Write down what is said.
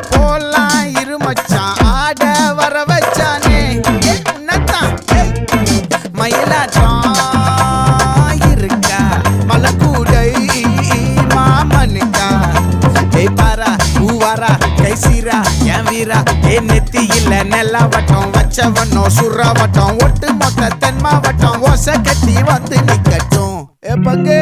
போலாம் இருமச்சான் ஆட வர வச்சானே உன்னத்தான் மயிலாட்டம் இருக்கா மலக்கூடை மாமனுக்கா பாரா பூவாரா கைசீரா என் வீரா நெத்தி இல்ல நெல்லா வட்டம் வச்சவனோ சுறா வட்டம் ஒட்டு மொத்த தென் மாவட்டம் ஓசை கட்டி வந்து நிக்கட்டும் பங்கே